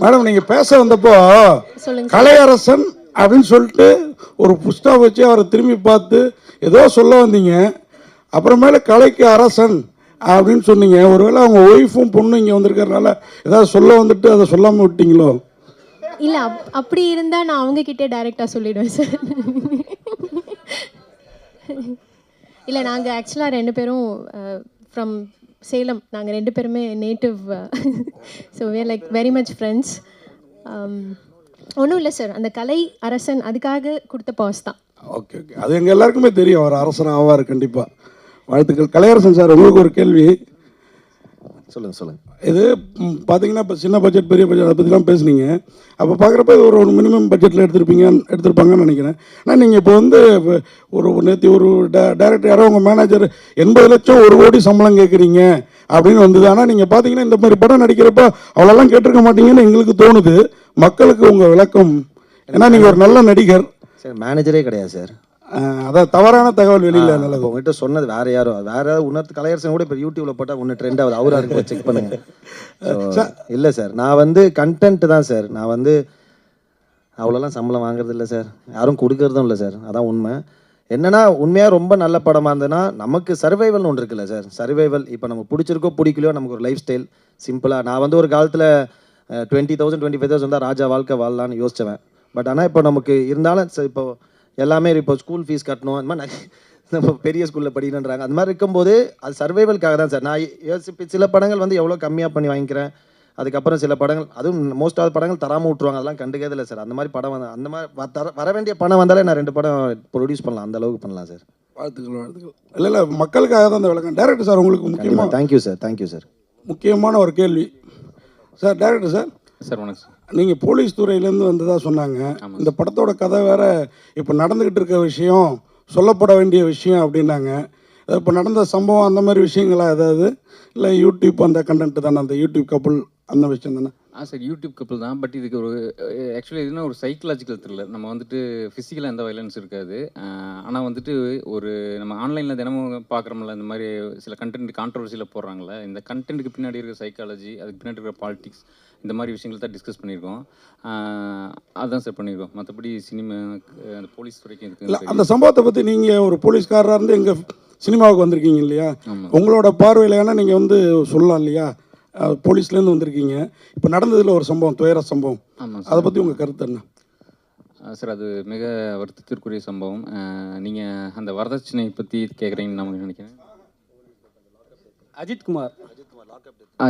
Madam நீங்கள் பேச வந்தப்போ சொல்லுங்க சார். கலையரசன் அப்படின்னு சொல்லிட்டு ஒரு புஸ்தகம் வச்சு அவரை திரும்பி பார்த்து ஏதோ சொல்ல வந்தீங்க. அப்புறமேல கலைக்கு அரசன் அப்படின்னு சொன்னீங்க. ஒருவேளை அவங்க ஒய்ஃபும் பொண்ணும் இங்கே வந்திருக்கறனால ஏதாவது சொல்ல வந்துட்டு அதை சொல்லாமல் விட்டீங்களோ? இல்ல அப்படி இருந்தா நான் அவங்க கிட்டே டைரக்டா சொல்லிடுவேன் சார். இல்ல நாங்க ஆக்சுவலா 2 பேரும் ஃப்ரம் சேலம். நாங்க 2 பேருமே native. So we are like very much friends. ஒன்றும் இல்லை சார், அந்த கலை அரசன் அதுக்காக கொடுத்த பாஸ் தான். ஓகே ஓகே, அது எங்கள் எல்லாருக்குமே தெரியும். அவர் அரசன் ஆவார் கண்டிப்பாாக. வாழ்த்துக்கள். கலையரசன் சார், உங்களுக்கு ஒரு கேள்வி. சொல்லுங்கள். இது பார்த்தீங்கன்னா இப்போ சின்ன பட்ஜெட் பெரிய பட்ஜெட் அதை பற்றிலாம் பேசுனீங்க. அப்போ பார்க்குறப்ப இது ஒரு மினிமம் பட்ஜெட்டில் எடுத்திருப்பாங்கன்னு நினைக்கிறேன். ஆனால் நீங்கள் இப்போ வந்து ஒரு நேற்று ஒரு டைரக்டர் யாரோ உங்கள் மேனேஜர் 80 லட்சம் 1 கோடி சம்பளம் கேட்குறீங்க அப்படின்னு வந்தது. ஆனால் நீங்கள் பார்த்தீங்கன்னா இந்த மாதிரி படம் நடிக்கிறப்ப அவ்வளோலாம் கேட்டிருக்க மாட்டீங்கன்னு எங்களுக்கு தோணுது. மக்களுக்கு உங்கள் விளக்கம், ஏன்னா நீங்கள் ஒரு நல்ல நடிகர். சார் மேனேஜரே கிடையாது சார். அதான் தவறான தகவல் வெளியில் நல்லது. உங்கள்கிட்ட சொன்னது வேறு யாராவது உணர்த்து கலையரசன் கூட இப்போ யூடியூப்ல போட்டால் ஒன்று ட்ரெண்ட் ஆகுது. அவராக இருக்கு, செக் பண்ணுங்க. இல்லை சார், நான் வந்து கண்டென்ட் தான் சார். நான் வந்து அவ்வளோலாம் சம்பளம் வாங்குறது இல்லை சார், யாரும் கொடுக்கறதும் இல்லை சார். அதான் உண்மை. என்னன்னா உண்மையாக ரொம்ப நல்ல படமாக இருந்ததுன்னா நமக்கு சர்வைவல்னு ஒன்று இருக்குல்ல சார். சர்வைவல் இப்போ நம்ம பிடிச்சிருக்கோ பிடிக்கலையோ நமக்கு ஒரு லைஃப் ஸ்டைல் சிம்பிளாக. நான் வந்து ஒரு காலத்தில் 20,000 25,000 வந்தால் ராஜா வாழ்க்கை வாழலான்னு யோசிச்சவன். பட் ஆனால் இப்போ நமக்கு இருந்தாலும் சார், இப்போ எல்லாமே இப்போ ஸ்கூல் ஃபீஸ் கட்டணும், அந்த மாதிரி நம்ம பெரிய ஸ்கூலில் படிக்கணுன்றாங்க. அந்த மாதிரி இருக்கும்போது அது சர்வைவலுக்காக தான் சார். நான் யோசிப்பு சில படங்கள் வந்து எவ்வளோ கம்மியாக பண்ணி வாங்கிக்கிறேன். அதுக்கப்புறம் சில படங்கள், அதுவும் மோஸ்ட் ஆஃப் படங்கள் தராமல் விட்ருவாங்க. அதெல்லாம் கண்டுக்கவே இல்லை சார். அந்த மாதிரி படம் வந்து அந்த மாதிரி வர வேண்டிய பணம் வந்தாலே நான் 2 படம் ப்ரொடியூஸ் பண்ணலாம், அந்த அளவுக்கு பண்ணலாம் சார். வாழ்த்துக்கள். இல்லை மக்களுக்காக தான் அந்த விளக்கம். டைரக்டர் சார், உங்களுக்கு முக்கியமாக தேங்க்யூ சார். முக்கியமான ஒரு கேள்வி சார். Director sir. சார் வணக்கம் சார். நீங்கள் போலீஸ் துறையிலேருந்து வந்ததாக சொன்னாங்க. இந்த படத்தோட கதை வேற இப்போ நடந்துக்கிட்டு இருக்க விஷயம், சொல்லப்பட வேண்டிய விஷயம் அப்படின்னாங்க. இப்போ நடந்த சம்பவம் அந்த மாதிரி விஷயங்களா ஏதாவது, இல்லை யூடியூப் அந்த கண்டென்ட் தானே, அந்த யூடியூப் கப்புள் அந்த விஷயம் தானே? சார் யூடியூப் கப்பல் தான். பட் இதுக்கு ஒரு ஆக்சுவலி இதுனா ஒரு சைக்கலாஜிக்கல் த்ரில்லர். நம்ம வந்துட்டு ஃபிசிக்கலாக எந்த வயலன்ஸ் இருக்காது. ஆனால் வந்துட்டு ஒரு நம்ம ஆன்லைனில் தினமும் பார்க்குறோம்ல, இந்த மாதிரி சில கண்டென்ட் கான்ட்ரவர்சியில் போடுறாங்களே, இந்த கண்டென்ட்டுக்கு பின்னாடி இருக்கிற சைக்காலஜி, அதுக்கு பின்னாடி இருக்கிற பாலிடிக்ஸ், இந்த மாதிரி விஷயங்கள் தான் டிஸ்கஸ் பண்ணியிருக்கோம். அதுதான் சார் பண்ணியிருக்கோம். மற்றபடி சினிமா அந்த போலீஸ் துறைக்கு இல்லை, அந்த சம்பவத்தை பற்றி நீங்கள் ஒரு போலீஸ்காரராக இருந்து எங்கள் சினிமாவுக்கு வந்திருக்கீங்க இல்லையா, உங்களோட பார்வையில் ஏன்னா நீங்கள் வந்து சொல்லலாம் இல்லையா, போலீஸ்லேருந்து வந்திருக்கீங்க. இப்போ நடந்ததில் ஒரு சம்பவம், துயர சம்பவம், அதை பற்றி உங்கள் கருத்து என்ன? சார் அது மிக வருத்தத்திற்குரிய சம்பவம். நீங்கள் அந்த வரதட்சணை பற்றி கேட்குறீங்கன்னு நான் நினைக்கிறேன். அஜித்குமார்.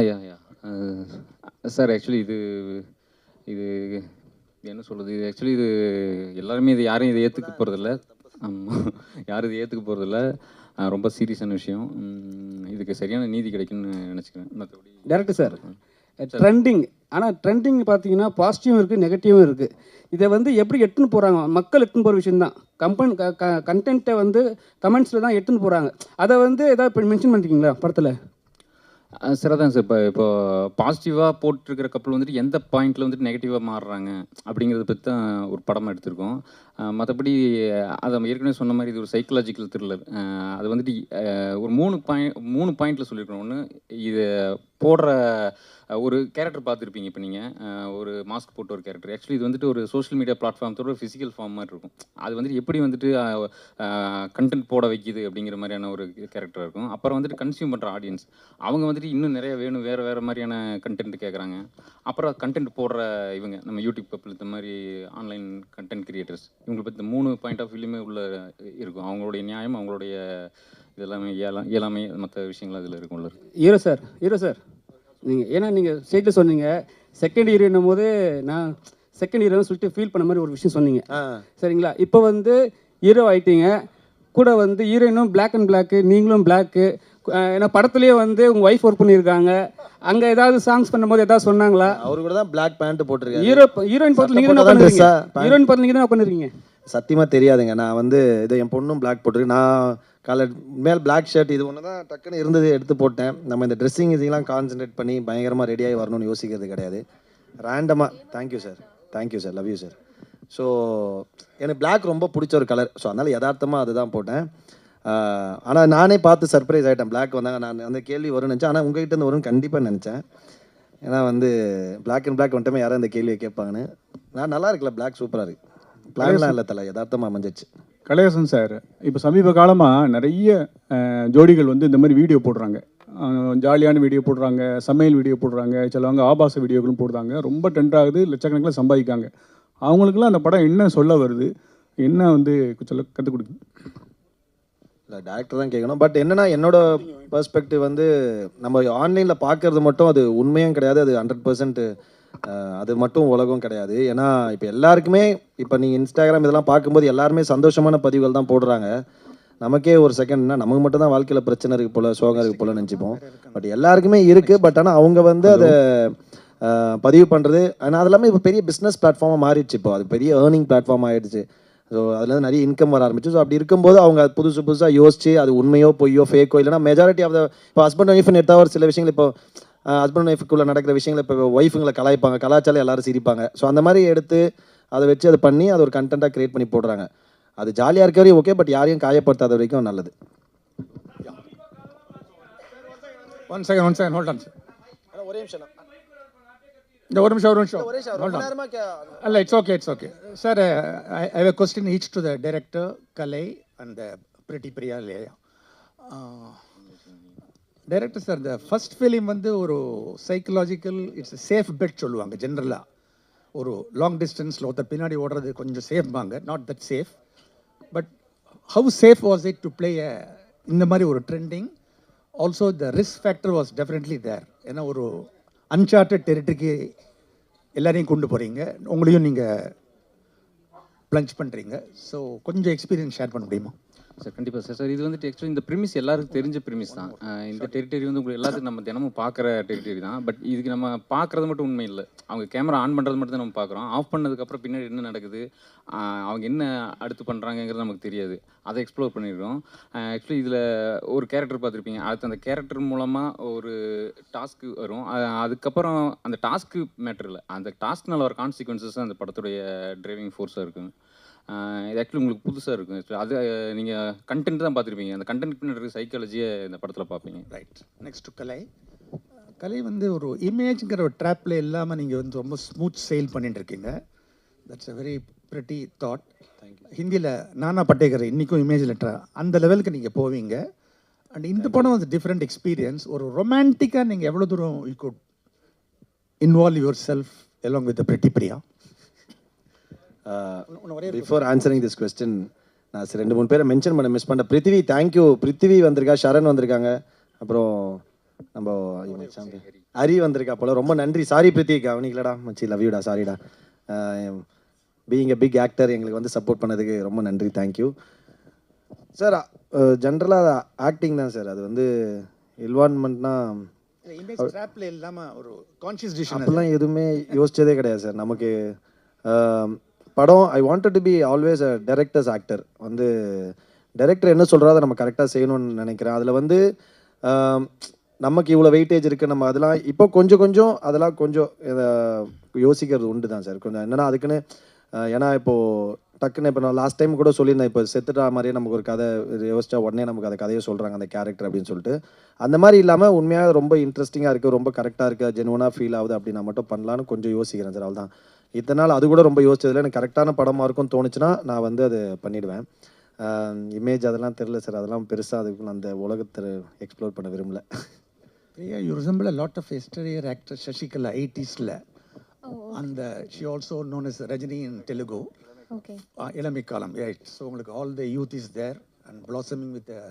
யா சார், ஆக்சுவலி இது என்ன சொல்கிறது, இது ஆக்சுவலி இது எல்லாருமே இது யாரும் இதை ஏற்றுக்க போகிறதில்ல. யாரும் இதை ஏற்றுக்க போகிறதில்ல. ரொம்ப சீரியஸான விஷயம். இதுக்கு சரியான நீதி கிடைக்கும்னு நினச்சிக்கிறேன். மற்றபடி டேரக்டர் சார், ட்ரெண்டிங், ஆனால் ட்ரெண்டிங் பார்த்தீங்கன்னா பாசிட்டிவும் இருக்குது, நெகட்டிவும் இருக்குது. இதை வந்து எப்படி எடுத்துன்னு போகிறாங்க, மக்கள் எடுத்துன்னு போகிற விஷயந்தான். கண்டென்ட்டை வந்து கமெண்ட்ஸில் தான் எடுத்துன்னு போகிறாங்க. அதை வந்து ஏதாவது மென்ஷன் பண்ணிருக்கீங்களா படத்தில்? சார் அதான் சார், இப்போ பாசிட்டிவாக போட்டிருக்கிற கப்பல் வந்துட்டு எந்த பாயிண்டில் வந்துட்டு நெகட்டிவாக மாறுறாங்க அப்படிங்கிறத பற்றி தான் ஒரு படமாக எடுத்திருக்கோம். மற்றபடி அதை ஏற்கனவே சொன்ன மாதிரி இது ஒரு சைக்கலாஜிக்கல் த்ரில்லர். அது வந்துட்டு ஒரு 3 பாயிண்டில் சொல்லியிருக்கணும். ஒன்று, இது போடுற ஒரு கேரக்டர் பார்த்துருப்பீங்க. இப்போ நீங்கள் ஒரு மாஸ்க் போட்ட ஒரு கேரக்டர், ஆக்சுவலி இது வந்துட்டு ஒரு சோஷியல் மீடியா பிளாட்ஃபார்மத்தோட ஒரு ஃபிசிக்கல் ஃபார்ம் மாதிரி இருக்கும். அது வந்துட்டு எப்படி வந்துட்டு கண்டென்ட் போட வைக்கிது அப்படிங்கிற மாதிரியான ஒரு கேரக்டர் இருக்கும். அப்புறம் வந்துட்டு கன்சியூம் பண்ணுற ஆடியன்ஸ் அவங்க வந்துட்டு இன்னும் நிறைய வேணும், வேறு மாதிரியான கண்டென்ட் கேட்குறாங்க. அப்புறம் கண்டென்ட் போடுற இவங்க நம்ம யூடியூப் கப்பல், இந்த மாதிரி ஆன்லைன் கண்டென்ட் கிரியேட்டர்ஸ், இவங்களை பற்றி 3 பாயிண்ட் ஆஃப் வியூலையுமே உள்ள இருக்கும். அவங்களுடைய நியாயம், அவங்களுடைய இதெல்லாமே இயலாமை, மற்ற விஷயங்கள் அதில் இருக்கும்ல. ஹீரோ சார் நீங்கள் ஏன்னா நீங்கள் ஸ்டேட்டில் சொன்னீங்க செகண்ட் ஹீரோன்னும் போது நான் செகண்ட் ஹீரோன்னு சொல்லிட்டு ஃபீல் பண்ண மாதிரி ஒரு விஷயம் சொன்னீங்க. சரிங்களா? இப்போ வந்து ஹீரோ ஆகிட்டீங்க, கூட வந்து ஹீரோயினும் பிளாக் அண்ட் பிளாக்கு, நீங்களும் பிளாக்கு. ஏன்னா படத்துலேயே வந்து உங்கள் ஒய்ஃப் ஒர்க் பண்ணியிருக்காங்க. அங்கே ஏதாவது சாங்ஸ் பண்ணும்போது ஏதாவது சொன்னாங்களா? அவரு கூட தான் பிளாக் பேண்ட் போட்டிருக்காரு. ஹீரோயின் பார்த்து நீங்கள் தான் பண்ணிருக்கீங்க. ஹீரோயின் பார்த்து நீங்கள் தான் பண்ணிருக்கீங்க. சத்தியமாக தெரியாதுங்க. நான் வந்து இது என் பொண்ணும் பிளாக் போட்டிருக்கு. நான் கலர் மேல் பிளாக் ஷர்ட் இது ஒன்று தான் டக்குன்னு இருந்தது, எடுத்து போட்டேன். நம்ம இந்த ட்ரெஸ்ஸிங் இதெல்லாம் கான்சென்ட்ரேட் பண்ணி பயங்கரமாக ரெடியாகி வரணும்னு யோசிக்கிறது கிடையாது. ரேண்டமாக thank you sir, love you sir. So எனக்கு பிளாக் ரொம்ப பிடிச்ச ஒரு கலர். ஸோ அதனால் யதார்த்தமாக அதுதான் போட்டேன். ஆனால் நானே பார்த்து சர்ப்ரைஸ் ஆகிட்டேன். பிளாக் வந்தாங்க, நான் அந்த கேள்வி வரும்னு நினச்சேன். ஆனால் உங்ககிட்ட இருந்து வரும்னு கண்டிப்பாக நினச்சேன். ஏன்னா வந்து Black அண்ட் Black வந்துட்டுமே யாரும் இந்த கேள்வியை கேட்பாங்கன்னு. நான் நல்லா இருக்குல்ல, Black சூப்பராக இருக்கு. பிளான்லாம் இல்லை தலை, யதார்த்தமாக அமைஞ்சிச்சு. கலையரசன் சார் இப்போ சமீப காலமாக நிறைய ஜோடிகள் வந்து இந்த மாதிரி வீடியோ போடுறாங்க, ஜாலியான வீடியோ போடுறாங்க, சமையல் வீடியோ போடுறாங்க, சிலவங்க ஆபாச வீடியோக்களும் போடுறாங்க, ரொம்ப ட்ரெண்ட் ஆகுது, லட்சக்கணக்கில் சம்பாதிக்காங்க. அவங்களுக்குலாம் அந்த படம் என்ன சொல்ல வருது, என்ன வந்து சொல்ல கற்றுக் கொடுக்குது? இல்லை, டேரக்டர் தான் கேட்கணும். பட் என்னன்னா என்னோட பெர்ஸ்பெக்டிவ் வந்து நம்ம ஆன்லைனில் பார்க்கறது மட்டும் அது உண்மையும் கிடையாது, அது 100% அது மட்டும் உலகம் கிடையாது. ஏன்னா இப்போ எல்லாருக்குமே இப்போ நீங்கள் இன்ஸ்டாகிராம் இதெல்லாம் பார்க்கும்போது எல்லாருமே சந்தோஷமான பதிவுகள் தான் போடுறாங்க. நமக்கே ஒரு செகண்ட்னா நமக்கு மட்டும் தான் வாழ்க்கையில் பிரச்சனை இருக்குது போல், சோகம் இருக்குது போல் நினச்சிப்போம். பட் எல்லாருக்குமே இருக்குது. பட் ஆனால் அவங்க வந்து அதை பதிவு பண்ணுறது, ஆனால் அது எல்லாமே இப்போ பெரிய பிஸ்னஸ் பிளாட்ஃபார்மாக மாறிடுச்சு. இப்போ அது பெரிய ஏர்னிங் பிளாட்ஃபார்ம் ஆகிடுச்சு. ஸோ அதுலேருந்து நிறைய இன்கம் வர ஆரம்பிச்சு. ஸோ அப்படி இருக்கும்போது அவங்க புதுசாக யோசிச்சு அது உண்மையோ பொய்யோ ஃபேக்கோ இல்லைனா மெஜாரிட்டி ஆஃப் த இப்போ ஹஸ்பண்ட் ஒய்ஃப்னு எடுத்தால் ஒரு சில விஷயங்கள் இப்போ ஹஸ்பண்ட் ஒய்ஃபுக்குள்ளே நடக்கிற விஷயங்கள் இப்போ ஒய்ஃபுங்களை கலாய்ப்பாங்க, கலாச்சாரம் எல்லாரும் சிரிப்பாங்க. ஸோ அந்த மாதிரி எடுத்து அதை வச்சு அதை பண்ணி அதை ஒரு கண்டென்ட்டாக க்ரியேட் பண்ணி போடுறாங்க. அது ஜாலியாக இருக்க வரையும் ஓகே, பட் யாரையும் காயப்படுத்தாத வரைக்கும் நல்லது. One second hold on sir. ஒரே நிமிஷம் ஒரு நிமிஷம் அல்ல, it's okay sir. I have a question each to the director Kalai and pretty Priya இல்லையா டைரக்டர் சார்? இந்த ஃபர்ஸ்ட் ஃபிலிம் வந்து ஒரு சைக்கலாஜிக்கல் இட்ஸ் சேஃப் பெட் சொல்லுவாங்க ஜென்ரலாக. ஒரு லாங் டிஸ்டன்ஸில் ஒருத்தர் பின்னாடி ஓடுறது கொஞ்சம் சேஃப்பாங்க, not that safe. But how safe was it to play இந்த மாதிரி ஒரு trending? Also the risk factor was definitely there. ஏன்னா ஒரு அன்சார்ட்டட் டெரிட்டரிக்கு எல்லாரையும் கொண்டு போகிறீங்க, உங்களையும் நீங்கள் ப்ளஞ்ச் பண்ணுறீங்க. ஸோ கொஞ்சம் எக்ஸ்பீரியன்ஸ் ஷேர் பண்ண முடியுமா? சார் கண்டிப்பாக சார். இது வந்துட்டு ஆக்சுவலி இந்த ப்ரிமிஸ் எல்லாருக்கும் தெரிஞ்ச ப்ரிமிஸ் தான். இந்த டெரிட்டரி வந்து உங்களுக்கு எல்லாத்துக்கும் நம்ம தினமும் பார்க்குற டெரிட்டரி தான். பட் இதுக்கு நம்ம பார்க்குறது மட்டும் உண்மை இல்லை. அவங்க கேமரா ஆன் பண்ணுறது மட்டும் தான் நம்ம பார்க்குறோம். ஆஃப் பண்ணதுக்கப்புறம் பின்னாடி என்ன நடக்குது, அவங்க என்ன அடுத்து பண்ணுறாங்கங்கிறது நமக்கு தெரியாது. அதை எக்ஸ்ப்ளோர் பண்ணியிருக்கோம். ஆக்சுவலி இதில் ஒரு கேரக்டர் பார்த்துருப்பீங்க, அடுத்து அந்த கேரக்டர் மூலமாக ஒரு டாஸ்க்கு வரும். அதுக்கப்புறம் அந்த டாஸ்க்கு மேட்டர் இல்லை, அந்த டாஸ்க்னால வர கான்சிக்வன்சஸ் அந்த படத்துடைய டிரைவிங் ஃபோர்ஸாக இருக்குங்க. இது ஆக்சுவலி உங்களுக்கு புதுசாக இருக்கும். ஆக்சுவலி அது நீங்கள் கண்டென்ட் தான் பார்த்துருப்பீங்க, அந்த கண்டென்ட் பின்னாடி சைக்காலஜியை இந்த படத்தில் பார்ப்பீங்க. ரைட். நெக்ஸ்ட் டு கலை வந்து ஒரு இமேஜ்ங்கிற ஒரு ட்ராப்பில் இல்லாமல் நீங்கள் வந்து ரொம்ப ஸ்மூத் சேல் பண்ணிட்டு இருக்கீங்க. That's a very pretty thought. ஹிந்தியில் நானா பட்டேகர் இன்றைக்கும் இமேஜ் லெட்டர் அந்த லெவலுக்கு நீங்கள் போவீங்க. அண்ட் இந்த படம் வந்து டிஃப்ரெண்ட் எக்ஸ்பீரியன்ஸ். ஒரு ரொமான்டிக்காக நீங்கள் எவ்வளோ தூரம் you good involve your self along with pretty Priya? Before answering this question நான் 2-3 பேரை மென்ஷன் பண்ண மிஸ் பண்ண. பிருத்திவி, தேங்க்யூ. பிருத்திவி வந்திருக்கா, ஷரண் வந்திருக்காங்க, அப்புறம் நம்ம ஹரி வந்திருக்கா போல. ரொம்ப நன்றி. சாரி பிருத்திவி, கவனிக்கலடா மச்சி, லவ் யூடா, சாரிடா. பீயிங் எ பிக் ஆக்டர் எங்களுக்கு வந்து சப்போர்ட் பண்ணதுக்கு ரொம்ப நன்றி, தேங்க்யூ சார். ஜென்ரலாக ஆக்டிங் தான் சார். அது வந்து இன்வால்வ்மெண்ட்னா இல்லாமல் ஒரு கான்ஷியஸ் டிசிஷன் அப்படிலாம் எதுவுமே யோசிச்சதே கிடையாது சார். நமக்கு படம் I wanted to be always a directors actor. வந்து டைரக்டர் என்ன சொல்கிறோ அதை நம்ம கரெக்டாக செய்யணும்னு நினைக்கிறேன். அதில் வந்து நமக்கு இவ்வளோ வெயிட்டேஜ் இருக்குது, நம்ம அதெல்லாம் இப்போ கொஞ்சம் அதெல்லாம் கொஞ்சம் யோசிக்கிறது உண்டு தான் சார். கொஞ்சம் என்னென்னா அதுக்குன்னு ஏன்னா இப்போது டக்குன்னு இப்போ நான் லாஸ்ட் டைம் கூட சொல்லியிருந்தேன், இப்போ செத்துட்டா மாதிரியே நமக்கு ஒரு கதை யோசிச்சா உடனே நமக்கு அந்த கதையை சொல்கிறாங்க அந்த கேரக்டர் அப்படின்னு சொல்லிட்டு. அந்த மாதிரி இல்லாமல் உண்மையாக ரொம்ப இன்ட்ரெஸ்டிங்காக இருக்குது, ரொம்ப கரெக்டாக இருக்குது, ஜெனுவனாக ஃபீல் ஆகுது அப்படின்னா மட்டும் பண்ணலான்னு கொஞ்சம் யோசிக்கிறேன் சார். அவ்வளோதான். இத்தனை நாள் அது கூட ரொம்ப யோசிச்சதில்லை. எனக்கு கரெக்டான படமாக இருக்கும்னு தோணுச்சுன்னா நான் வந்து அது பண்ணிவிடுவேன். இமேஜ் அதெல்லாம் தெரில சார், அதெல்லாம் பெருசாக அதுக்கு அந்த உலகத்தை எக்ஸ்ப்ளோர் பண்ண விரும்பல. Priya, you resemble a lot of yesteryear actor Shashikala 80s. அந்த she also known as Rajini in Telugu. Okay. இளமை காலம், right? So உங்களுக்கு all the youth is there and blossoming with a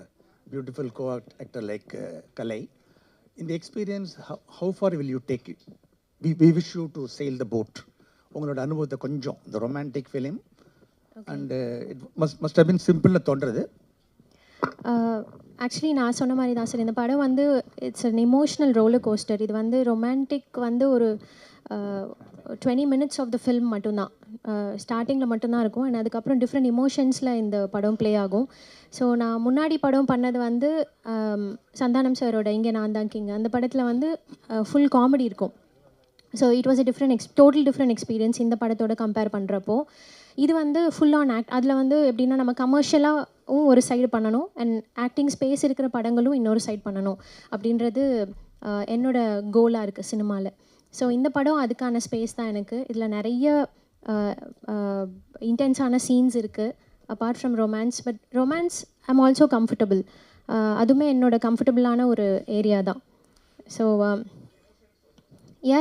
beautiful co-actor like Kalai. In the experience, how far will you take it? We wish you to sail the boat. உங்களோட அனுபவத்தை கொஞ்சம் the romantic film and it must have been simple தோன்றது. Actually நான் சொன்ன மாதிரி தான் sir, இந்த படம் வந்து it's an emotional roller coaster. இது வந்து ரொமான்டிக் வந்து ஒரு 20 minutes ஆஃப் த ஃபில்ம் மட்டும்தான், ஸ்டார்டிங்கில் மட்டும்தான் இருக்கும். அண்ட் அதுக்கப்புறம் டிஃப்ரெண்ட் இமோஷன்ஸில் இந்த படம் ப்ளே ஆகும். ஸோ நான் முன்னாடி படம் பண்ணது வந்து சந்தானம் சாரோட இங்கே நான் தான் கிங், அந்த படத்தில் வந்து ஃபுல் காமெடி இருக்கும். So it was a total different experience இந்த படத்தோட கம்பேர் பண்ணுறப்போ. இது வந்து ஃபுல் ஆன் ஆக்ட். அதில் வந்து எப்படின்னா நம்ம கமர்ஷியலாகவும் ஒரு சைடு பண்ணணும் அண்ட் ஆக்டிங் ஸ்பேஸ் இருக்கிற படங்களும் இன்னொரு சைடு பண்ணணும் அப்படின்றது என்னோட கோலாக இருக்குது சினிமாவில். ஸோ இந்த படம் அதுக்கான ஸ்பேஸ் தான் எனக்கு. இதில் நிறைய இன்டென்ஸான சீன்ஸ் இருக்குது apart from romance. But romance I'm also comfortable. அதுவுமே என்னோட கம்ஃபர்டபுளான ஒரு ஏரியா தான். So yeah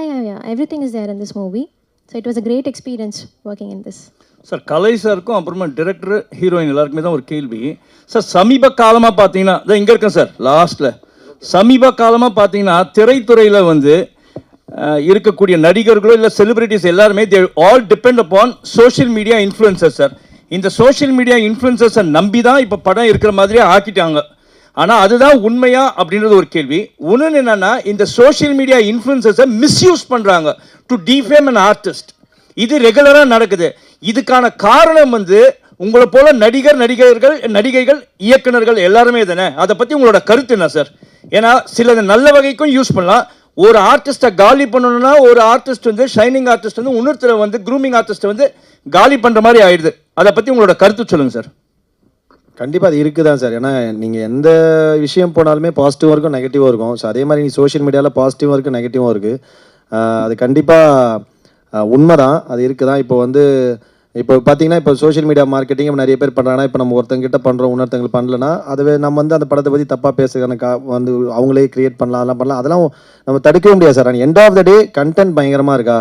everything is there in this movie. So it was a great experience working in this. Sir Kalai சாருக்கும் அப்புறமா டிரெக்டர் ஹீரோயின் எல்லாருக்குமே தான் ஒரு கேள்வி. சார் சமீப காலமாக பார்த்தீங்கன்னா இதான் இங்கே இருக்கேன் சார் லாஸ்ட்டில். சமீப காலமாக பார்த்தீங்கன்னா திரைத்துறையில் வந்து இருக்கக்கூடிய நடிகர்களோ இல்லை செலிபிரிட்டிஸ் எல்லாருமே they all depend upon social media influencers sir. இந்த சோஷியல் மீடியா இன்ஃப்ளூயன்சர்ஸை நம்பி தான் இப்போ படம் இருக்கிற மாதிரியே ஆக்கிட்டாங்க. ஆனால் அதுதான் உண்மையா அப்படின்றது ஒரு கேள்வி. ஒன்று என்னன்னா இந்த சோஷியல் மீடியா இன்ஃப்ளூயன்சர்ஸை மிஸ்யூஸ் பண்ணுறாங்க டு டிஃபேம் அன் ஆர்டிஸ்ட். இது ரெகுலராக நடக்குது. இதுக்கான காரணம் வந்து உங்களை போல நடிகைகள் இயக்குனர்கள் எல்லாருமே தானே. அதை பற்றி உங்களோட கருத்து என்ன சார்? ஏன்னா சிலது நல்ல வகைக்கும் யூஸ் பண்ணலாம். ஒரு ஆர்டிஸ்ட்டை காலி பண்ணணும்னா ஒரு ஆர்டிஸ்ட் வந்து ஷைனிங் ஆர்டிஸ்ட் வந்து இன்னொருத்தரை வந்து க்ரூமிங் ஆர்டிஸ்ட்டை வந்து காலி பண்ணுற மாதிரி ஆயிடுது. அதை பற்றி உங்களோட கருத்து சொல்லுங்கள் சார். கண்டிப்பாக அது இருக்குது தான் சார். ஏன்னா நீங்கள் எந்த விஷயம் போனாலுமே பாசிட்டிவாக இருக்கும் நெகட்டிவாக இருக்கும். ஸோ அதே மாதிரி நீ சோஷியல் மீடியாவில் பாசிட்டிவாக இருக்குது நெகட்டிவாக இருக்குது. அது கண்டிப்பாக உண்மை தான். அது இருக்குது தான். இப்போ பார்த்தீங்கன்னா இப்போ சோஷியல் மீடியா மார்க்கெட்டிங் நிறைய பேர் பண்ணுறாங்கன்னா இப்போ நம்ம ஒருத்தங்கிட்ட பண்ணுறோம் இன்னொருத்தங்களுக்கு பண்ணலன்னா அதுவே நம்ம வந்து அந்த படத்தை பற்றி தப்பாக பேசுகிறதுக்கான வந்து அவங்களே கிரியேட் பண்ணலாம் அதெல்லாம் பண்ணலாம். அதெல்லாம் நம்ம தடுக்கவே முடியாது சார். ஆனால் end of the day content பயங்கரமாக இருக்கா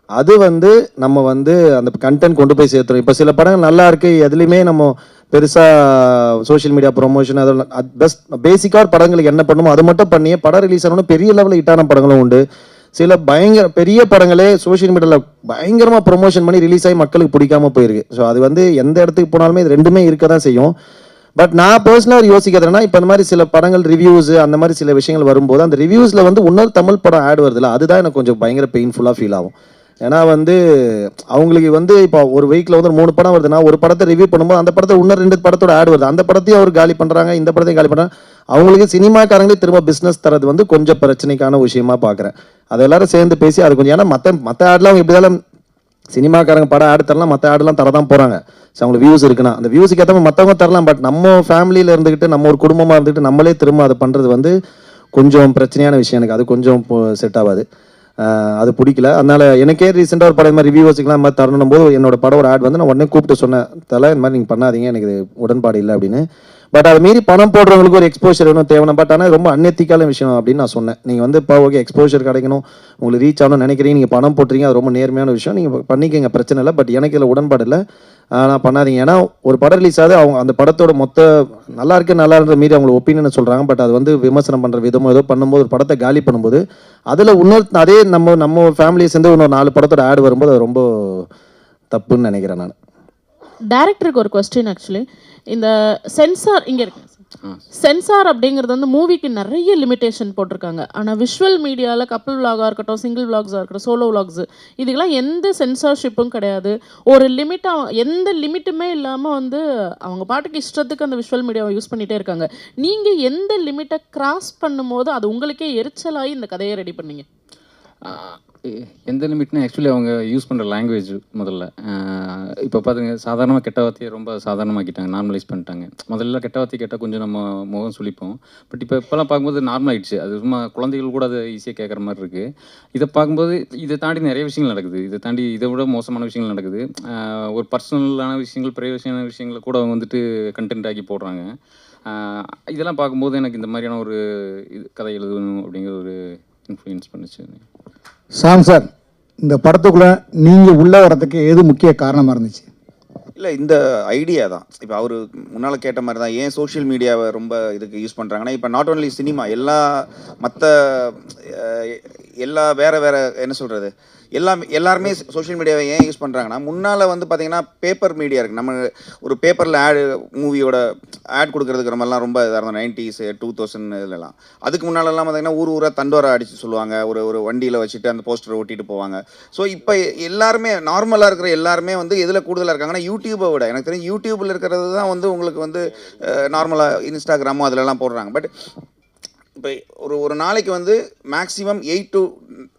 அது வந்து நம்ம வந்து அந்த கண்டென்ட் கொண்டு போய் சேர்த்துறோம். இப்போ சில படங்கள் நல்லா இருக்குது எதுலேயுமே நம்ம பெருசாக சோஷியல் மீடியா ப்ரொமோஷன் அதெல்லாம் பெஸ்ட் பேசிக்காக படங்களுக்கு என்ன பண்ணுமோ அது மட்டும் பண்ணியே படம் ரிலீஸ் ஆகணும். பெரிய லெவலில் ஹிட்டான படங்களும் உண்டு. சில பெரிய படங்களே சோஷியல் மீடியாவில் பயங்கரமாக ப்ரொமோஷன் பண்ணி ரிலீஸ் ஆகி மக்களுக்கு பிடிக்காம போயிருக்கு. ஸோ அது வந்து எந்த இடத்துக்கு போனாலுமே இது ரெண்டுமே இருக்க தான் செய்யும். பட் நான் பர்சனலாக யோசிக்கிறதுனா இப்போ இந்த மாதிரி சில படங்கள் ரிவ்யூஸ் அந்த மாதிரி சில விஷயங்கள் வரும்போது அந்த ரிவ்யூஸில் வந்து இன்னொரு தமிழ் படம் ஆட் வருதுல்ல அதுதான் எனக்கு கொஞ்சம் பயங்கர பெயின்ஃபுல்லாக ஃபீல் ஆகும். ஏன்னா வந்து அவங்களுக்கு வந்து இப்போ ஒரு வீக்கில் வந்து 3 படம் வருதுன்னா ஒரு படத்தை ரிவ்யூ பண்ணும்போது அந்த படத்தை இன்னும் 2 படத்தோட ஆட் வருது. அந்த படத்தையும் அவர் காலி பண்ணுறாங்க இந்த படத்தையும் காலி பண்ணுறாங்க. அவங்களுக்கு சினிமாக்காரங்களே திரும்ப பிஸ்னஸ் தரது வந்து கொஞ்சம் பிரச்சனைக்கான விஷயமா பார்க்குறேன். அது எல்லாரும் சேர்ந்து பேசி அது கொஞ்சம் ஏன்னா மற்ற ஆட்லாம் அவங்க எப்படியாலும் சினிமாக்காரங்க படம் ஆடு தரலாம் மற்ற ஆடெல்லாம் தரதான் போகிறாங்க. ஸோ அவங்களுக்கு வியூஸ் இருக்குன்னா அந்த வியூஸுக்கு ஏற்ற மற்றவங்க தரலாம். பட் நம்ம ஃபேமிலியில் இருந்துக்கிட்டு நம்ம ஒரு குடும்பமாக இருந்துக்கிட்டு நம்மளே திரும்ப அதை பண்ணுறது வந்து கொஞ்சம் பிரச்சனையான விஷயம். எனக்கு அது கொஞ்சம் செட் ஆகாது. அது பிடிக்கல. அதனால் எனக்கே ரீசெண்டாக ஒரு படம் இந்த மாதிரி ரிவ்யூவர்ஸுக்குலாம் இந்த மாதிரி தரணும் போது என்னோட படம் ஒரு ஆட் வந்து நான் உடனே கூப்பிட்டு சொன்னேன் தலை இந்த மாதிரி நீங்கள் பண்ணாதீங்க எனக்கு உடன்பாடு இல்லை அப்படின்னு. பட் அதை மீறி பணம் போடுறவங்களுக்கு ஒரு எக்ஸ்போஷர் வேணும் தேவையான. பட் ஆனால் ரொம்ப அன்எத்திக்கான விஷயம் அப்படின்னு நான் சொன்னேன். நீங்கள் வந்து இப்போ ஓகே எக்ஸ்போஷர் கிடைக்கணும் உங்களுக்கு ரீச் ஆகணும்னு நினைக்கிறீங்க நீங்கள் பணம் போட்டுறீங்க அது ரொம்ப நேர்மையான விஷயம் நீங்கள் பண்ணிக்கங்க பிரச்சனை இல்லை. பட் எனக்கு இதில் உடன்பாடு இல்லை. நான் பண்ணாதீங்க. ஏன்னா ஒரு படம் ரிலீஸ் ஆகுது அவங்க அந்த படத்தோட மொத்த நல்லா இருந்த மீறி அவங்களோட ஒப்பீனியனை சொல்கிறாங்க. பட் அது வந்து விமர்சனம் பண்ணுற விதமோ ஏதோ பண்ணும்போது ஒரு படத்தை காலி பண்ணும்போது அதில் இன்னொரு அதே நம்ம ஃபேமிலியை சேர்ந்து இன்னொரு 4 படத்தோட ஆட் வரும்போது அது ரொம்ப தப்புன்னு நினைக்கிறேன் நான். டைரக்டருக்கு ஒரு கொஸ்டின். ஆக்சுவலி இந்த சென்சார் இங்கே இருக்கு சென்சார் அப்படிங்கிறது வந்து மூவிக்கு நிறைய லிமிட்டேஷன் போட்டிருக்காங்க. ஆனால் விஷுவல் மீடியாவில் கப்பல் விளாகாக இருக்கட்டும் சிங்கிள் விளாக்ஸாக இருக்கட்டும் சோலோ விளாக்ஸு இதுக்கெல்லாம் எந்த சென்சார்ஷிப்பும் கிடையாது. ஒரு லிமிட்டாக எந்த லிமிட்டுமே இல்லாமல் வந்து அவங்க பாட்டுக்கு இஷ்டத்துக்கு அந்த விஷுவல் மீடியாவை யூஸ் பண்ணிகிட்டே இருக்காங்க. நீங்கள் எந்த லிமிட்டை கிராஸ் பண்ணும்போது அது உங்களுக்கே எரிச்சலாகி இந்த கதையை ரெடி பண்ணீங்க? எந்த லிமிட்னா ஆக்சுவலி அவங்க யூஸ் பண்ணுற லாங்குவேஜ் முதல்ல இப்போ பார்த்துங்க சாதாரணமாக கெட்ட வார்த்தையை ரொம்ப சாதாரணமாக்கிட்டாங்க நார்மலைஸ் பண்ணிட்டாங்க. முதல்ல கெட்ட வார்த்தை கேட்டால் கொஞ்சம் நம்ம முகம் சுளிப்போம். பட் இப்போல்லாம் பார்க்கும்போது நார்மல் ஆகிடுச்சு. அது சும்மா குழந்தைகள் கூட அதை ஈஸியாக கேட்குற மாதிரி இருக்குது. இதை பார்க்கும்போது இதை தாண்டி நிறைய விஷயங்கள் நடக்குது. இதை தாண்டி இதை விட மோசமான விஷயங்கள் நடக்குது. ஒரு பர்சனலான விஷயங்கள் பிரைவசியான விஷயங்களை கூட அவங்க வந்துட்டு கண்டென்ட் ஆக்கி போடுறாங்க. இதெல்லாம் பார்க்கும்போது எனக்கு இந்த மாதிரியான ஒரு கதை எழுதணும் அப்படிங்கிற ஒரு இன்ஃப்ளூயன்ஸ் பண்ணுச்சு. சார் இந்த படத்துக்குள்ளே நீங்கள் உள்ளே வரதுக்கு எது முக்கிய காரணமாக இருந்துச்சு? இல்லை இந்த ஐடியா தான். இப்போ அவர் முன்னால் கேட்ட மாதிரி தான் ஏன் சோஷியல் மீடியாவை ரொம்ப இதுக்கு யூஸ் பண்ணுறாங்கன்னா இப்போ நாட் ஓன்லி சினிமா எல்லா வேறு என்ன சொல்கிறது எல்லாருமே சோஷியல் மீடியாவை ஏன் யூஸ் பண்ணுறாங்கன்னா முன்னால் வந்து பார்த்திங்கன்னா பேப்பர் மீடியா இருக்குது. நம்ம ஒரு பேப்பரில் மூவியோட ஆட் கொடுக்குறதுக்கு நம்மலாம் ரொம்ப இதாக இருந்தோம் 90s 2000 இதெல்லாம். அதுக்கு முன்னாலெல்லாம் பார்த்திங்கன்னா ஊராக தண்டோரா அடித்து சொல்லுவாங்க. ஒரு வண்டியில் வச்சுட்டு அந்த போஸ்டரை ஓட்டிட்டு போவாங்க. ஸோ இப்போ எல்லாருமே நார்மலாக இருக்கிற எல்லாருமே வந்து எதில் கூடுதலாக இருக்காங்கன்னா யூடியூப்பை விட எனக்கு தெரியும் யூடியூப்பில் இருக்கிறது தான் வந்து உங்களுக்கு வந்து நார்மலாக இன்ஸ்டாகிராமோ அதிலெல்லாம் போடுறாங்க. பட் இப்போ ஒரு நாளைக்கு வந்து மேக்ஸிமம் 8 to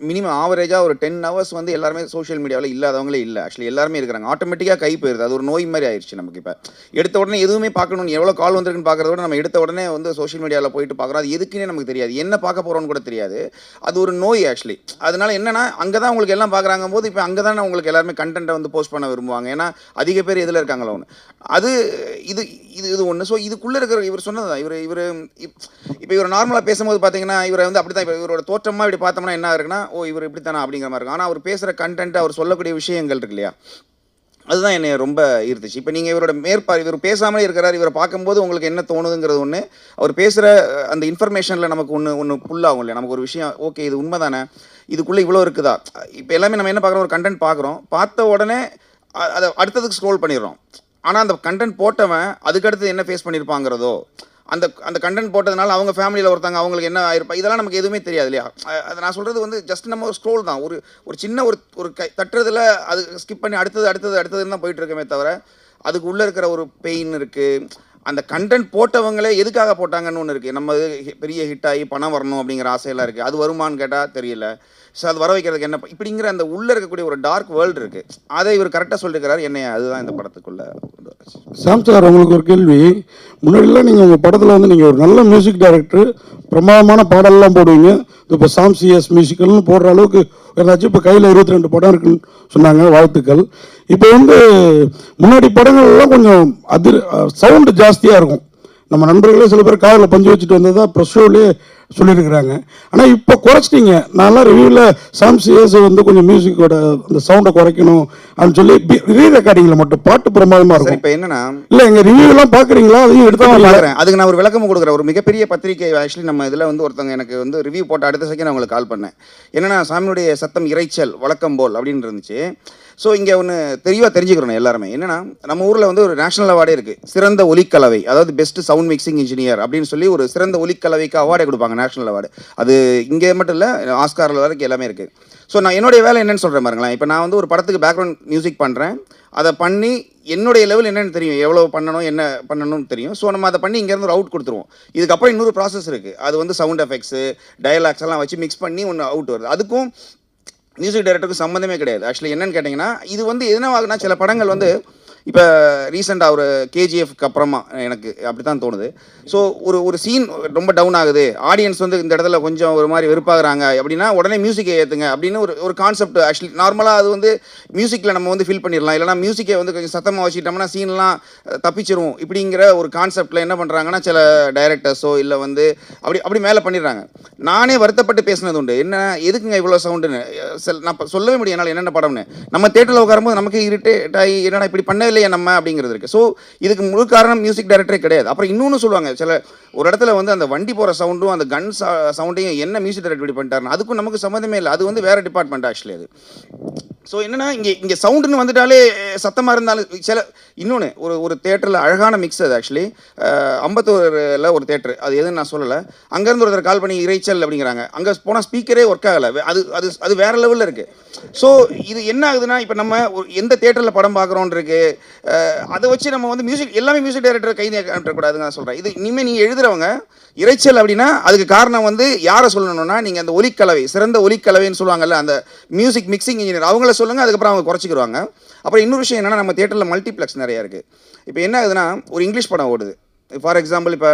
மினிமம் ஆவரேஜாக ஒரு 10 hours வந்து எல்லாருமே சோஷியல் மீடியாவில் இல்லாதவங்களே இல்லை. ஆக்சுவலி எல்லாருமே இருக்கிறாங்க. ஆட்டோமேட்டிக்காக கை போயிருது. அது ஒரு நோய் மாதிரி ஆயிடுச்சு நமக்கு. இப்போ எடுத்த உடனே எதுவுமே பார்க்கணும்னு எவ்வளோ கால் வந்திருக்குன்னு பார்க்குறத விட நம்ம எடுத்த உடனே வந்து சோஷியல் மீடியாவில் போயிட்டு பார்க்குறோம். அது எதுக்குன்னே நமக்கு தெரியாது, என்ன பார்க்க போகிறோன்னு கூட தெரியாது. அது ஒரு நோய் ஆக்சுவலி. அதனால என்னன்னா அங்கே தான் உங்களுக்கு எல்லாம் பார்க்குறாங்க போது இப்போ அங்கே தானே உங்களுக்கு எல்லாருமே கண்டென்ட்டை வந்து போஸ்ட் பண்ண விரும்புவாங்க. ஏன்னா அதிக பேர் எதில் இருக்காங்களோ ஒன்று. அது இது இது இது ஒன்று. ஸோ இதுக்குள்ளே இருக்கிற இவர் சொன்னது தான். இவர் இப்போ இவர் நார்மலாக பேசும்போது பார்த்தீங்கன்னா இவரை வந்து அப்படி தான் இப்போ இவரோட தோற்றமாக இப்படி பார்த்தோம்னா என்ன இருக்குன்னா, ஓ இவர் இப்படி தானே அப்படிங்கிற மாதிரி இருக்கும். ஆனால் அவர் பேசுகிற கண்டென்ட், அவர் சொல்லக்கூடிய விஷயங்கள் இருக்கு இல்லையா, அதுதான் என்னை ரொம்ப ஈர்த்துச்சு. இப்போ நீங்கள் இவரோட இவர் பேசாமலே இருக்கிறார். இவரை பார்க்கும்போது உங்களுக்கு என்ன தோணுதுங்கிறது ஒன்று, அவர் பேசுகிற அந்த இன்ஃபர்மேஷனில் நமக்கு ஒன்று புல்லாகும் இல்லையா, நமக்கு ஒரு விஷயம் ஓகே இது உண்மை தானே, இதுக்குள்ளே இவ்வளோ இருக்குதா. இப்போ எல்லாமே நம்ம என்ன பார்க்குறோம், ஒரு கண்டென்ட் பார்க்குறோம், பார்த்த உடனே அதை அடுத்ததுக்கு ஸ்க்ரோல் பண்ணிடுறோம். ஆனால் அந்த கண்டென்ட் போட்டவன் அதுக்கடுத்து என்ன ஃபேஸ் பண்ணியிருப்பாங்கிறதோ, அந்த கண்டென்ட் போட்டதுனால அவங்க ஃபேமிலியில் ஒருத்தங்க அவங்களுக்கு என்ன ஆயிருப்பா, இதெல்லாம் நமக்கு எதுவுமே தெரியாது இல்லையா. அதை நான் சொல்கிறது வந்து ஜஸ்ட் நம்ம ஒரு ஸ்க்ரோல் தான், ஒரு சின்ன ஒரு தட்டுறதுல அது ஸ்கிப் பண்ணி அடுத்ததுன்னு தான் போயிட்டு இருக்கமே தவிர அதுக்கு உள்ளே இருக்கிற ஒரு பெயின் இருக்குது. அந்த கண்டென்ட் போட்டவங்களே எதுக்காக போட்டாங்கன்னு ஒன்று இருக்குது. நம்ம பெரிய ஹிட் ஆகி பணம் வரணும் அப்படிங்கிற ஆசையெல்லாம் இருக்குது. அது வருமானு கேட்டால் தெரியல. ஸோ அது வர வைக்கிறதுக்கு என்ன இப்படிங்கிற அந்த உள்ளே இருக்கக்கூடிய ஒரு டார்க் வேர்ல்டு இருக்குது. அதை இவர் கரெக்டாக சொல்லியிருக்கிறார். என்னைய அதுதான் இந்த படத்துக்குள்ளே. சாம் சார், உங்களுக்கு ஒரு கேள்வி. முன்னாடிலாம் நீங்கள் உங்கள் படத்தில் வந்து நீங்கள் ஒரு நல்ல மியூசிக் டைரக்டர், பிரமாதமான பாடல்லாம் போடுவீங்க. இப்போ சாம் சிஎஸ் மியூசிக்கல்னு போடுற அளவுக்கு ஏதாச்சும் இப்போ கையில் 22 படம் இருக்குன்னு சொன்னாங்க, வாழ்த்துக்கள். இப்போ வந்து முன்னாடி படங்கள்லாம் கொஞ்சம் சவுண்டு ஜாஸ்தியாக இருக்கும். நம்ம நண்பர்களே சில பேர் காரில் பஞ்சு வச்சுட்டு வந்ததா ப்ரெஸ் ஷோவிலே சொல்லியிருக்கிறாங்க. ஆனால் இப்போ குறைச்சிட்டிங்க. நான்லாம் ரிவ்யூவில் சாம் சிஎஸ் வந்து கொஞ்சம் மியூசிக்கோட அந்த சவுண்டை குறைக்கணும் அப்படின்னு சொல்லி ரீ ரெக்கார்டிங்கில் மட்டும் பாட்டு பிரமாதமாக இருக்கும். இப்போ என்னன்னா இல்லை எங்கள் ரிவ்யூலாம் பார்க்குறீங்களா, அதையும் எடுத்து பார்க்குறேன். அதுக்கு நான் ஒரு விளக்கம் கொடுக்குறேன். ஒரு மிகப்பெரிய பத்திரிகை ஆக்சுவலி நம்ம இதில் வந்து ஒருத்தவங்க எனக்கு வந்து ரிவ்யூ போட்ட அடுத்த செகண்ட் அவங்களுக்கு கால் பண்ணேன். என்னன்னா சாமியுடைய சத்தம் இறைச்சல் வழக்கம் போல் அப்படின்னு இருந்துச்சு. ஸோ இங்கே ஒன்று தெளிவாக தெரிஞ்சுக்கிறோம் எல்லாருமே. என்னன்னா நம்ம ஊரில் வந்து ஒரு நேஷனல் அவார்டே இருக்குது, சிறந்த ஒலிக்கலவை, அதாவது பெஸ்ட் சவுண்ட் மிக்சிங் இன்ஜினியர் அப்படின்னு சொல்லி ஒரு சிறந்த ஒலிக்கலவைக்கு அவார்டே கொடுப்பாங்க, நேஷனல் அவார்டு. அது இங்கே மட்டும் இல்லை, ஆஸ்காரில் வரைக்கும் எல்லாமே இருக்குது. ஸோ நான் என்னுடைய வேலை என்னன்னு சொல்கிறேன் பாருங்களேன். இப்போ நான் வந்து ஒரு படத்துக்கு பேக்ரவுண்ட் மியூசிக் பண்ணுறேன். அதை பண்ணி என்னுடைய லெவல் என்னென்னு தெரியும், எவ்வளோ பண்ணணும் என்ன பண்ணணும்னு தெரியும். ஸோ நம்ம அதை பண்ணி இங்கேருந்து ஒரு அவுட் கொடுத்துருவோம். இதுக்கப்புறம் இன்னொரு ப்ராசஸ் இருக்குது. அது வந்து சவுண்ட் எஃபெக்ட்ஸு டயலாக்ஸ் எல்லாம் வச்சு மிக்ஸ் பண்ணி ஒன்று அவுட் வருது. அதுக்கும் மியூசிக் டைரக்டருக்கு சம்மந்தமே கிடையாது. ஆக்சுவலி என்னன்னு கேட்டிங்கன்னா, இது வந்து எதனாகுனா சில படங்கள் வந்து இப்போ ரீசெண்டாக ஒரு கேஜிஎஃப்க்கு அப்புறமா எனக்கு அப்படி தான் தோணுது. ஸோ ஒரு சீன் ரொம்ப டவுன் ஆகுது, ஆடியன்ஸ் வந்து இந்த இடத்துல கொஞ்சம் ஒரு மாதிரி வெறுப்பாகிறாங்க அப்படின்னா உடனே மியூசிக்கை ஏற்றுங்க அப்படின்னு ஒரு கான்செப்ட். ஆக்சுவலி நார்மலாக அது வந்து மியூசிக்கில் நம்ம வந்து ஃபில் பண்ணிடலாம். இல்லைனா மியூசிக்கை வந்து கொஞ்சம் சத்தமாக வச்சுட்டோம்னா சீன்லாம் தப்பிச்சிரும் இப்படிங்கிற ஒரு கான்செப்டில் என்ன பண்ணுறாங்கன்னா சில டைரக்டர்ஸோ இல்லை வந்து அப்படி மேலே பண்ணிடுறாங்க. நானே வருத்தப்பட்டு பேசினது உண்டு. என்ன எதுக்குங்க இவ்வளோ சவுண்டுன்னு நான் சொல்லவே முடியும் என்னால் என்னென்ன படம்னு. நம்ம தேட்டரில் உட்காரும்போது நமக்கு இரிட்டேட் ஆகி என்னடா இப்படி பண்ணவே நம்ம அப்படிங்கிறது இருக்கு. ஸோ இதுக்கு முழு காரணம் மியூசிக் டைரக்டரே கிடையாது. அப்புறம் இன்னொன்று சொல்லுவாங்க, சில ஒரு இடத்துல வந்து அந்த வண்டி போகிற சவுண்டும் அந்த கன் சவுண்டையும் என்ன மியூசிக் டைரக்டர் இப்படி பண்ணிட்டாருன்னு அதுக்கும் நமக்கு சம்மந்தமே இல்லை. அது வந்து வேற டிபார்ட்மெண்ட் ஆக்சுவலி அது. ஸோ என்னன்னா இங்கே சவுண்டுன்னு வந்துட்டாலே சத்தமாக இருந்தாலும் சில இன்னொன்று ஒரு தேட்டரில் அழகான மிக்ஸ் அது. ஆக்சுவலி அம்பத்தூரில் ஒரு தேட்டர், அது எதுன்னு நான் சொல்லலை. அங்கேருந்து ஒருத்தர் கால் பண்ணி இறைச்சல் அப்படிங்கிறாங்க. அங்கே போனால் ஸ்பீக்கரே ஒர்க் ஆகலை. அது வேற லெவலில் இருக்குது. ஸோ இது என்ன ஆகுதுன்னா, இப்போ நம்ம எந்த தேட்டரில் படம் பார்க்குறோன்னு இருக்கு, அதை வச்சு நம்ம வந்து எல்லாமே மியூசிக் டைரக்டர் கை நீட்டக்கூடாதுன்னு நான் சொல்கிறேன். இது இனிமேல் நீங்கள் எழுதுறவங்க இறைச்சல் அப்படின்னா அதுக்கு காரணம் வந்து யாரை சொல்லணும்னா, நீங்கள் அந்த ஒலிக்கலவை, சிறந்த ஒலிக்கலவைன்னு சொல்லுவாங்கல்ல, அந்த மியூசிக் மிக்சிங் இன்ஜினியர் அவங்கள சொல்லுங்கள். அதுக்கப்புறம் அவங்க குறைச்சிக்கிடுவாங்க. அப்புறம் இன்னொரு விஷயம் என்னென்னா, நம்ம தேட்டரில் மல்டிப்ளெக்ஸ் நிறையா இருக்குது. இப்போ என்ன ஆகுதுன்னா, ஒரு இங்கிலீஷ் படம் ஓடுது ஃபார் எக்ஸாம்பிள். இப்போ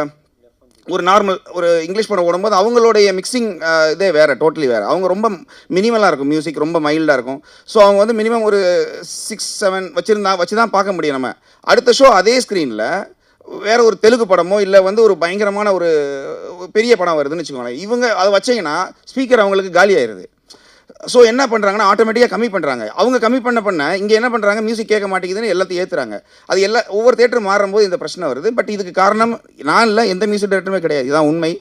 ஒரு இங்கிலீஷ் படம் ஓடும்போது அவங்களுடைய மிக்சிங் இதே வேறு, டோட்டலி வேறு. அவங்க ரொம்ப மினிமலாக இருக்கும், மியூசிக் ரொம்ப மைல்டாக இருக்கும். ஸோ அவங்க வந்து மினிமம் ஒரு 6-7 வச்சு தான் பார்க்க முடியும். நம்ம அடுத்த ஷோ அதே ஸ்க்ரீனில் வேறு ஒரு தெலுங்கு படமோ இல்லை வந்து ஒரு பயங்கரமான ஒரு பெரிய படம் வருதுன்னு வச்சுக்கோங்களேன். இவங்க அதை வச்சிங்கன்னா ஸ்பீக்கர் அவங்களுக்கு காலி ஆயிடுது. ஸோ என்ன பண்ணுறாங்கன்னா ஆட்டோமேட்டிக்காக கம்மி பண்ணுறாங்க. அவங்க கம்மி பண்ண இங்கே என்ன பண்ணுறாங்க, மியூசிக் கேட்க மாட்டேங்குதுன்னு எல்லாத்தையும் ஏற்றுறாங்க. அது ஒவ்வொரு தேட்டரும் மாறும்போது இந்த பிரச்சனை வருது. பட் இதுக்கு காரணம் நான் இல்லை, எந்த மியூசிக் டைரக்டருமே கிடையாது. இதுதான் உண்மை.